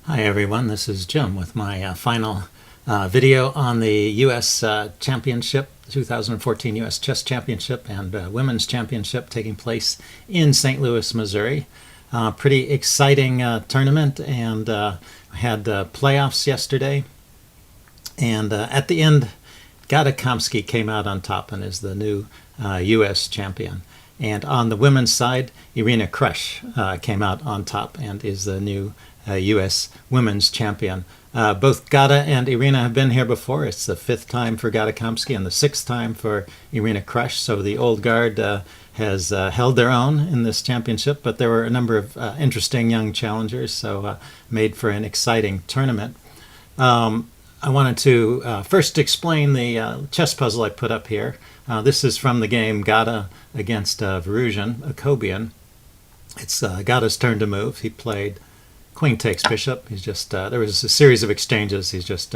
Hi everyone, this is Jim with my final video on the U.S. Championship, 2014 U.S. Chess Championship and Women's Championship taking place in St. Louis, Missouri. Pretty exciting tournament, and had playoffs yesterday. And at the end, Gata Kamsky came out on top and is the new U.S. champion. And on the women's side, Irina Krush came out on top and is the new U.S. women's champion. Both Gata and Irina have been here before. It's the fifth time for Gata Kamsky and the sixth time for Irina Krush. So the old guard has held their own in this championship, but there were a number of interesting young challengers, so made for an exciting tournament. I wanted to first explain the chess puzzle I put up here. This is from the game Gata against Varuzhin Akobian. It's Gata's turn to move. He played queen takes bishop. He's just there was a series of exchanges. He's just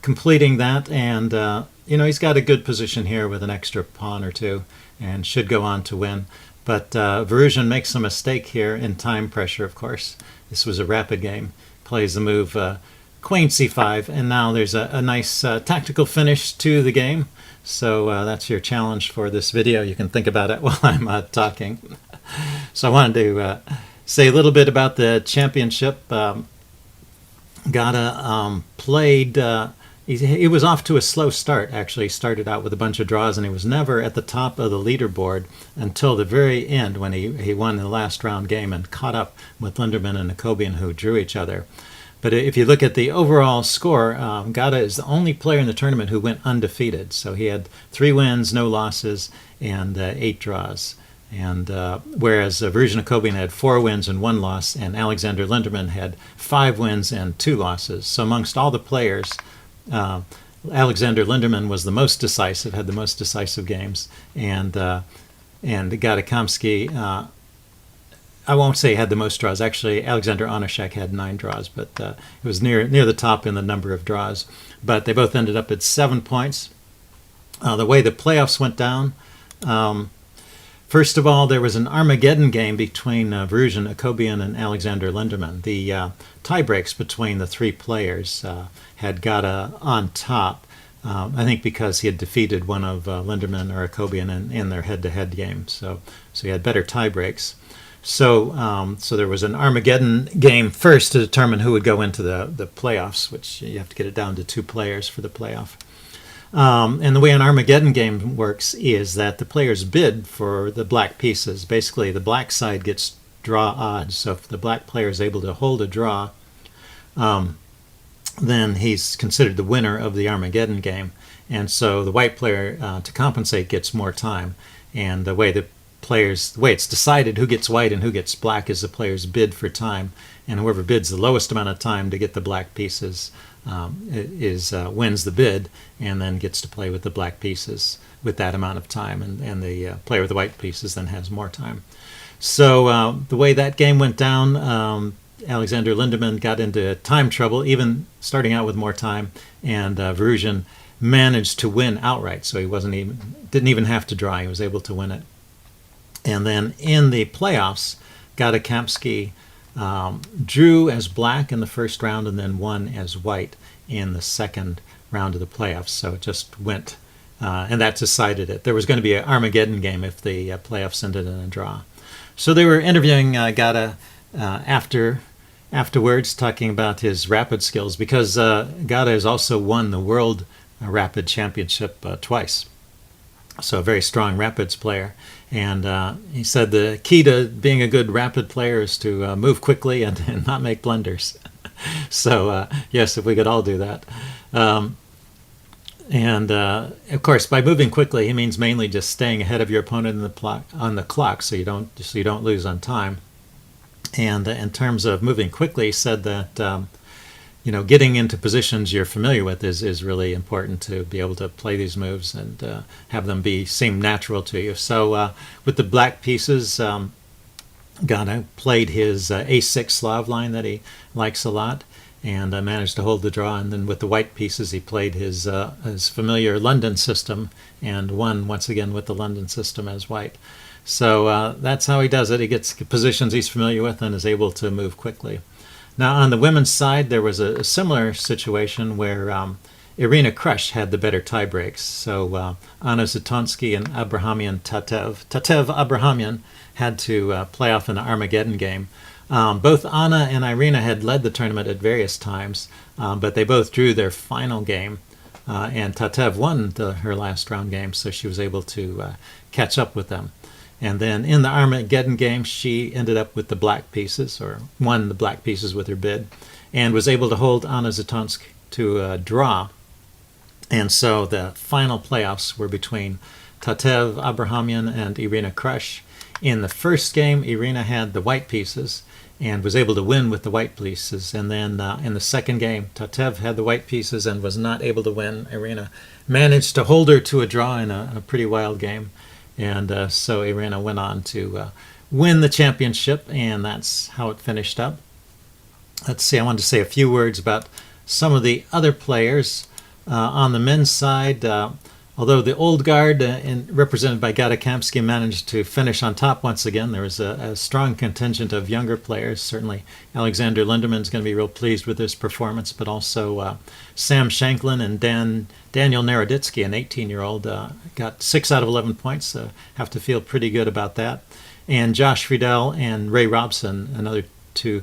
completing that, and he's got a good position here with an extra pawn or two, and should go on to win. But Varuzhin makes a mistake here in time pressure. Of course, this was a rapid game. Plays the move queen c5, and now there's a nice tactical finish to the game. So that's your challenge for this video. You can think about it while I'm talking. So I wanted to say a little bit about the championship. Gata played, he was off to a slow start, actually. He started out with a bunch of draws, and he was never at the top of the leaderboard until the very end, when he won the last round game and caught up with Linderman and Akobian, who drew each other. But if you look at the overall score, Gata is the only player in the tournament who went undefeated. So he had 3 wins, no losses, and 8 draws. And whereas Varuzhin Akobian had 4 wins and 1 loss, and Alexander Linderman had 5 wins and 2 losses. So amongst all the players, Alexander Linderman was the most decisive, had the most decisive games, and Gata Kamsky, I won't say had the most draws. Actually, Alexander Onashek had 9 draws, but it was near the top in the number of draws. But they both ended up at 7 points. The way the playoffs went down, first of all, there was an Armageddon game between Varuzhin Akobian and Alexander Linderman. The tie breaks between the 3 players had Gata on top, I think because he had defeated one of Linderman or Akobian in their head-to-head game. So he had better tie breaks. So there was an Armageddon game first to determine who would go into the playoffs, which you have to get it down to 2 players for the playoff. And the way an Armageddon game works is that the players bid for the black pieces. Basically, the black side gets draw odds. So if the black player is able to hold a draw, then he's considered the winner of the Armageddon game. And so the white player, to compensate, gets more time. And the way it's decided who gets white and who gets black is the players bid for time, and whoever bids the lowest amount of time to get the black pieces wins the bid, and then gets to play with the black pieces with that amount of time, and the player with the white pieces then has more time. So the way that game went down, Alexander Linderman got into time trouble, even starting out with more time, and Varuzhin managed to win outright, so he didn't even have to draw. He was able to win it. And then in the playoffs, Gata Kamsky drew as black in the first round and then won as white in the second round of the playoffs. So it just went, and that decided it. There was going to be an Armageddon game if the playoffs ended in a draw. So they were interviewing Gata afterwards, talking about his rapid skills, because Gata has also won the World Rapid Championship twice. So a very strong rapids player. And he said the key to being a good rapid player is to move quickly and not make blunders. So yes, if we could all do that. And of course, by moving quickly, he means mainly just staying ahead of your opponent on the clock, so you don't lose on time. And in terms of moving quickly, he said that getting into positions you're familiar with is really important to be able to play these moves and have them seem natural to you. So with the black pieces, Gata played his a6 Slav line that he likes a lot, and managed to hold the draw. And then with the white pieces, he played his familiar London system and won once again with the London system as white. So that's how he does it. He gets positions he's familiar with and is able to move quickly. Now, on the women's side, there was a similar situation where Irina Krush had the better tie breaks. So Anna Zatonsky and Abrahamian Tatev Abrahamian had to play off an Armageddon game. Both Anna and Irina had led the tournament at various times, but they both drew their final game. And Tatev won her last round game, so she was able to catch up with them. And then in the Armageddon game, she ended up with the black pieces, or won the black pieces with her bid, and was able to hold Anna Zatonsky to a draw. And so the final playoffs were between Tatev Abrahamian and Irina Krush. In the first game, Irina had the white pieces and was able to win with the white pieces. And then in the second game, Tatev had the white pieces and was not able to win. Irina managed to hold her to a draw in a pretty wild game. And so Irina went on to win the championship, and that's how it finished up. Let's see, I wanted to say a few words about some of the other players. On the men's side, although the old guard, represented by Gata Kamsky, managed to finish on top once again, there was a strong contingent of younger players. Certainly Alexander Linderman's going to be real pleased with his performance, but also Sam Shanklin and Daniel Naroditsky, an 18-year-old, got 6 out of 11 points. Have to feel pretty good about that. And Josh Friedel and Ray Robson, another two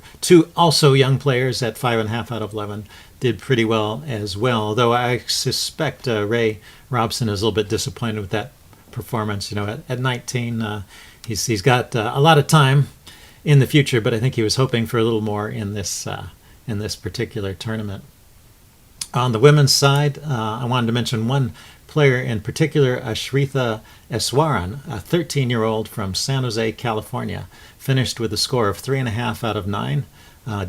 also young players at 5.5 out of 11, did pretty well as well. Although I suspect Ray Robson is a little bit disappointed with that performance. You know, at 19, he's got a lot of time in the future, but I think he was hoping for a little more in this particular tournament. On the women's side, I wanted to mention one player in particular, Ashritha Eswaran, a 13-year-old from San Jose, California, finished with a score of 3.5 out of 9.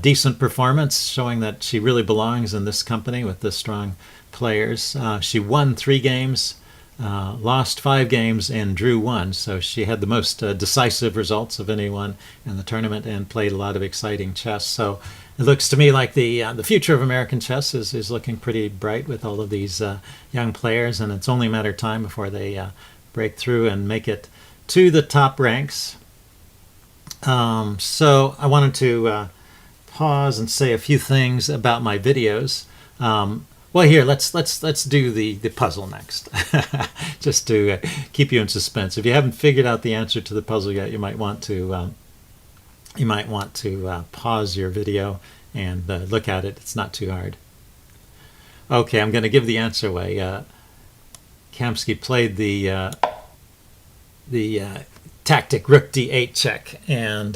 Decent performance, showing that she really belongs in this company with the strong players. She won 3 games, lost 5 games, and drew 1. So she had the most decisive results of anyone in the tournament and played a lot of exciting chess. So it looks to me like the future of American chess is looking pretty bright with all of these young players, and it's only a matter of time before they break through and make it to the top ranks. So I wanted to pause and say a few things about my videos. Well, here, let's do the puzzle next, just to keep you in suspense. If you haven't figured out the answer to the puzzle yet, you might want to pause your video and look at it. It's not too hard. Okay, I'm going to give the answer away. Kamsky played the tactic Rook D8 check, and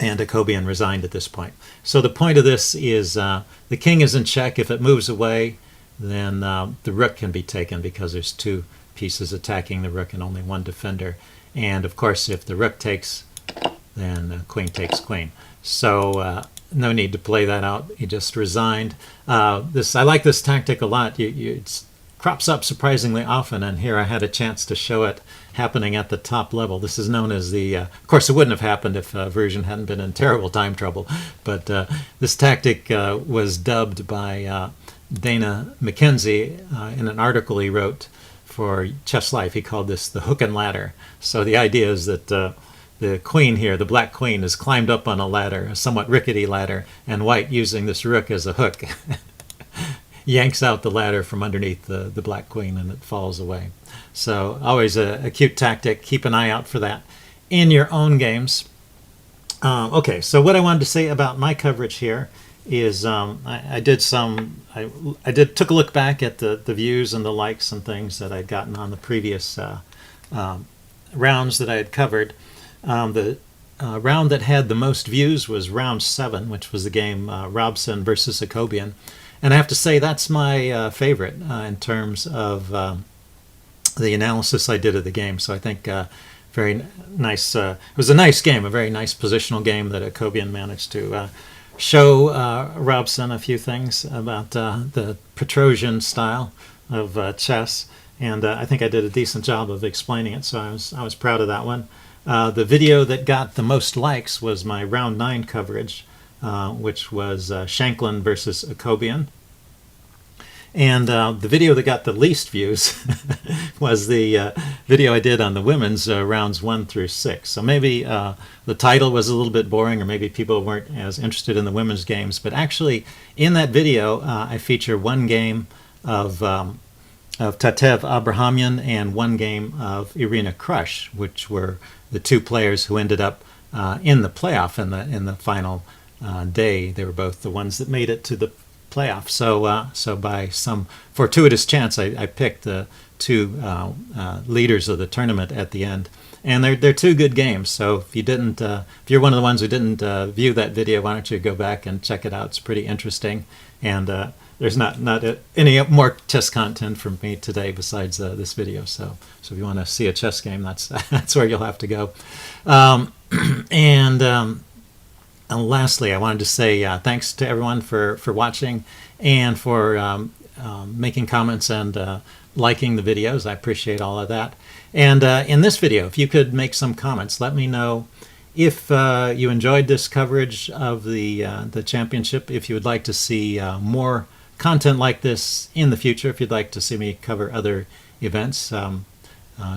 Akobian resigned at this point. So the point of this is the king is in check. If it moves away, then the rook can be taken because there's 2 pieces attacking the rook and only 1 defender. And of course, if the rook takes, then queen takes queen. So no need to play that out. He just resigned. I like this tactic a lot. It crops up surprisingly often, and here I had a chance to show it happening at the top level. This is known as the, of course it wouldn't have happened if Virgin hadn't been in terrible time trouble, but this tactic was dubbed by Dana McKenzie in an article he wrote for Chess Life. He called this the hook and ladder. So the idea is that the queen here, the black queen, is climbed up on a ladder, a somewhat rickety ladder, and white, using this rook as a hook, yanks out the ladder from underneath the black queen, and it falls away. So always a cute tactic. Keep an eye out for that in your own games. Okay, so what I wanted to say about my coverage here is I took a look back at the views and the likes and things that I'd gotten on the previous rounds that I had covered. The round that had the most views was round 7, which was the game Robson versus Akobian. And I have to say that's my favorite in terms of the analysis I did of the game. So I think very nice. It was a nice game, a very nice positional game that Akobian managed to show Robson a few things about the Petrosian style of chess. And I think I did a decent job of explaining it, so I was proud of that one. The video that got the most likes was my round 9 coverage, which was Shanklin versus Akobian. And the video that got the least views was the video I did on the women's rounds 1 through 6. So maybe the title was a little bit boring, or maybe people weren't as interested in the women's games. But actually, in that video, I feature one game of Tatev Abrahamyan and one game of Irina Krush, which were the two players who ended up in the playoff in the final day. They were both the ones that made it to the playoff. So by some fortuitous chance, I picked the two leaders of the tournament at the end. And they're two good games. So if you didn't, if you're one of the ones who didn't view that video, why don't you go back and check it out? It's pretty interesting. And there's not any more chess content from me today besides this video. So if you want to see a chess game, that's where you'll have to go. And lastly, I wanted to say thanks to everyone for watching and for making comments and liking the videos. I appreciate all of that. And in this video, if you could make some comments, let me know if you enjoyed this coverage of the championship, if you would like to see more content like this in the future, if you'd like to see me cover other events.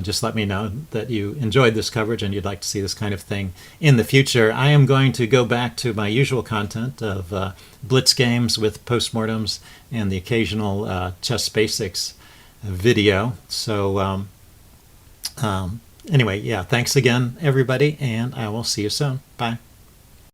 Just let me know that you enjoyed this coverage and you'd like to see this kind of thing in the future. I am going to go back to my usual content of blitz games with postmortems and the occasional chess basics video. So anyway, yeah, thanks again, everybody, and I will see you soon. Bye.